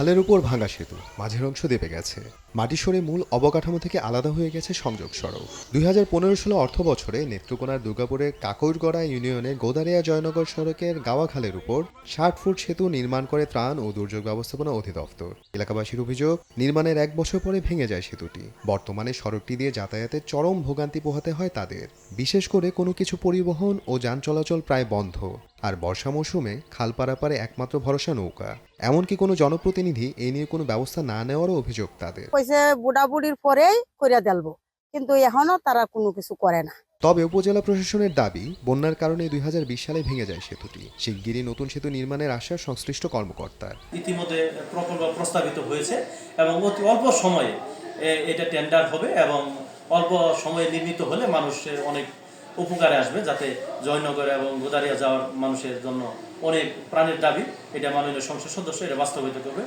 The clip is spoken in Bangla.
খালের উপর ভাঙা সেতু, মাঝের অংশ দেবে গেছে। মাটি সরে মূল অবকাঠামো থেকে আলাদা হয়ে গেছে সংযোগ সড়ক। 2015-16 অর্থ বছরে নেত্রকোনার দুর্গাপুরের কাকইরগড়া ইউনিয়নের গোদারিয়া জয়নগর সড়কের গাওয়া খালের উপর 60 ফুট সেতু নির্মাণ করে ত্রাণ ও দুর্যোগ ব্যবস্থাপনা অধিদপ্তর। এলাকাবাসীর অভিযোগ, নির্মাণের 1 বছর পরে ভেঙে যায় সেতুটি। বর্তমানে সড়কটি দিয়ে যাতায়াতে চরম ভোগান্তি পোহাতে হয় তাদের। বিশেষ করে কোনো কিছু পরিবহন ও যান চলাচল প্রায় বন্ধ। আর বর্ষা মৌসুমে খাল পারাপারে একমাত্র ভরসা নৌকা। এমনকি কোনো জনপ্রতিনিধি এ নিয়ে কোনো ব্যবস্থা না নেওয়ারও অভিযোগ তাদের। কইছে বুড়াবুড়ির পরেই কইরা দেলবো, কিন্তু এখনো তারা কোনো কিছু করে না। তবে উপজেলা প্রশাসনের দাবি, বন্যার কারণে 2020 সালে ভেঙে যায় সেতুটি। শিগগিরই নতুন সেতু নির্মাণের আশ্বাস সংশ্লিষ্ট কর্মকর্তার। ইতিমধ্যে প্রকল্প প্রস্তাবিত হয়েছে এবং অতি অল্প সময়ে এটা টেন্ডার হবে এবং অল্প সময়ে নির্মিত হলে মানুষের অনেক উপকারে আসবে, যাতে জয়নগর এবং গোদারিয়া যাওয়ার মানুষের জন্য অনেক প্রাণের দাবি। এটা মাননীয় সংসদ সদস্য এটা বাস্তবায়িত করবে।